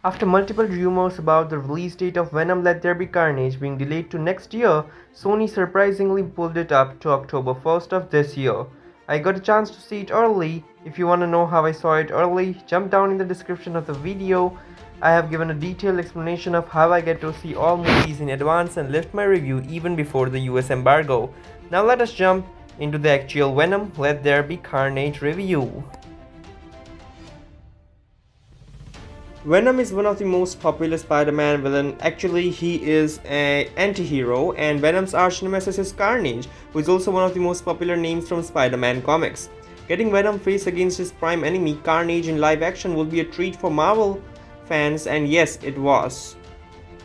After multiple rumors about the release date of Venom Let There Be Carnage being delayed to next year, Sony surprisingly pulled it up to October 1st of this year. I got a chance to see it early. If you wanna know how I saw it early, jump down in the description of the video. I have given a detailed explanation of how I get to see all movies in advance and left my review even before the US embargo. Now let us jump into the actual Venom Let There Be Carnage review. Venom is one of the most popular Spider-Man villain. Actually, he is an anti-hero, and Venom's arch-nemesis is Carnage, who is also one of the most popular names from Spider-Man comics. Getting Venom face against his prime enemy, Carnage, in live action will be a treat for Marvel fans, and yes, it was.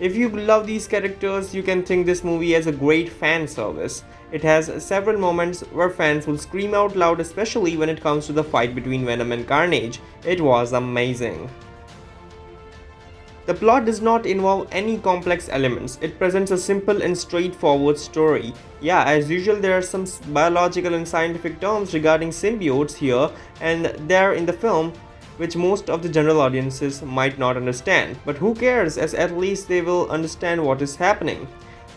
If you love these characters, you can think this movie as a great fan service. It has several moments where fans will scream out loud, especially when it comes to the fight between Venom and Carnage. It was amazing. The plot does not involve any complex elements. It presents a simple and straightforward story. Yeah, as usual, there are some biological and scientific terms regarding symbiotes here and there in the film, which most of the general audiences might not understand. But who cares, as at least they will understand what is happening.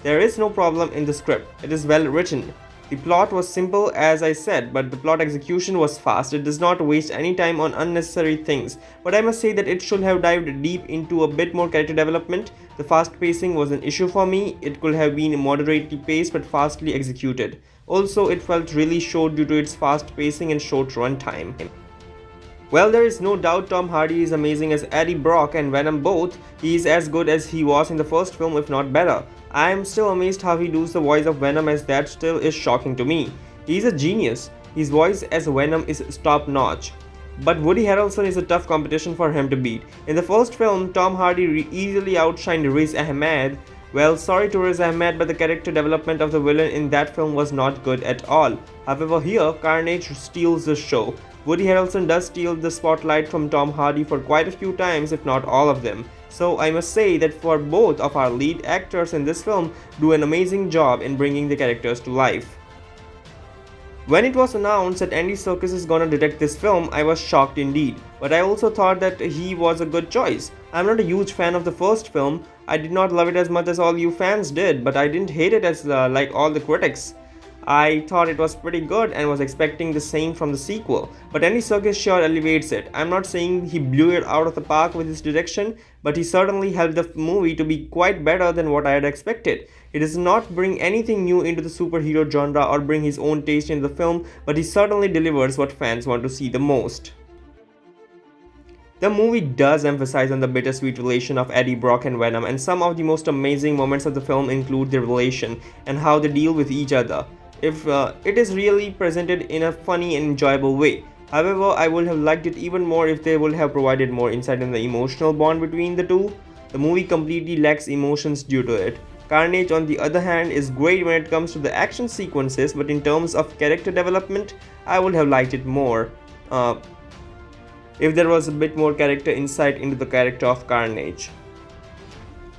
There is no problem in the script. It is well written. The plot was simple, as I said, but the plot execution was fast. It does not waste any time on unnecessary things. But I must say that it should have dived deep into a bit more character development. The fast pacing was an issue for me. It could have been moderately paced but fastly executed. Also, it felt really short due to its fast pacing and short runtime. Well, there is no doubt Tom Hardy is amazing as Eddie Brock and Venom both. He is as good as he was in the first film, if not better. I am still amazed how he does the voice of Venom, as that still is shocking to me. He is a genius. His voice as Venom is top-notch. But Woody Harrelson is a tough competition for him to beat. In the first film, Tom Hardy easily outshined Riz Ahmed. Well, sorry to Riz Ahmed, but the character development of the villain in that film was not good at all. However, here, Carnage steals the show. Woody Harrelson does steal the spotlight from Tom Hardy for quite a few times, if not all of them. So I must say that for both of our lead actors in this film do an amazing job in bringing the characters to life. When it was announced that Andy Serkis is gonna direct this film, I was shocked indeed, but I also thought that he was a good choice. I'm not a huge fan of the first film. I did not love it as much as all you fans did, but I didn't hate it as like all the critics. I thought it was pretty good and was expecting the same from the sequel, but Andy Serkis sure elevates it. I'm not saying he blew it out of the park with his direction, but he certainly helped the movie to be quite better than what I had expected. He does not bring anything new into the superhero genre or bring his own taste into the film, but he certainly delivers what fans want to see the most. The movie does emphasize on the bittersweet relation of Eddie Brock and Venom, and some of the most amazing moments of the film include their relation and how they deal with each other. It is really presented in a funny and enjoyable way. However, I would have liked it even more if they would have provided more insight in the emotional bond between the two. The movie completely lacks emotions due to it. Carnage, on the other hand, is great when it comes to the action sequences, but in terms of character development, I would have liked it more if there was a bit more character insight into the character of Carnage.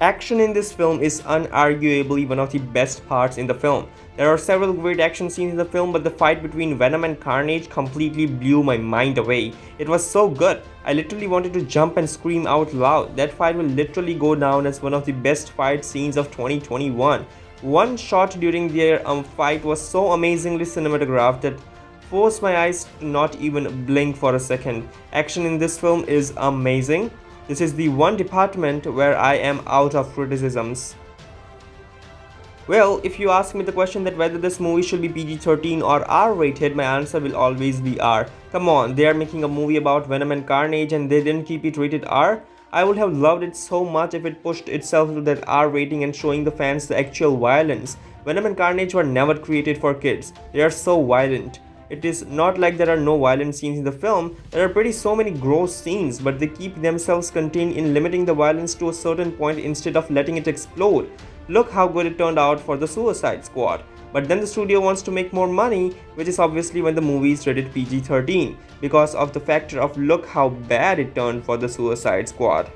Action in this film is unarguably one of the best parts in the film. There are several great action scenes in the film, but the fight between Venom and Carnage completely blew my mind away. It was so good, I literally wanted to jump and scream out loud. That fight will literally go down as one of the best fight scenes of 2021. One shot during their fight was so amazingly cinematographed that forced my eyes to not even blink for a second. Action in this film is amazing. This is the one department where I am out of criticisms. Well, if you ask me the question that whether this movie should be PG-13 or R-rated, my answer will always be R. Come on, they are making a movie about Venom and Carnage and they didn't keep it rated R? I would have loved it so much if it pushed itself to that R rating and showing the fans the actual violence. Venom and Carnage were never created for kids. They are so violent. It is not like there are no violent scenes in the film. There are pretty so many gross scenes, but they keep themselves contained in limiting the violence to a certain point instead of letting it explode. Look how good it turned out for the Suicide Squad. But then the studio wants to make more money, which is obviously when the movie is rated PG-13, because of the factor of look how bad it turned for the Suicide Squad.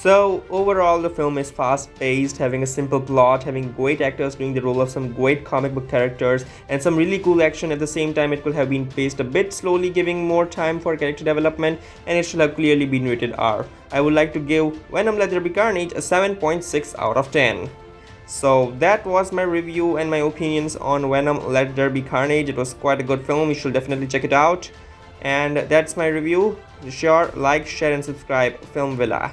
So overall, the film is fast-paced, having a simple plot, having great actors doing the role of some great comic book characters, and some really cool action. At the same time, it could have been paced a bit slowly, giving more time for character development, and it should have clearly been rated R. I would like to give Venom Let There Be Carnage a 7.6 out of 10. So that was my review and my opinions on Venom Let There Be Carnage. It was quite a good film. You should definitely check it out. And that's my review. Sure, like, share and subscribe. Film Villa.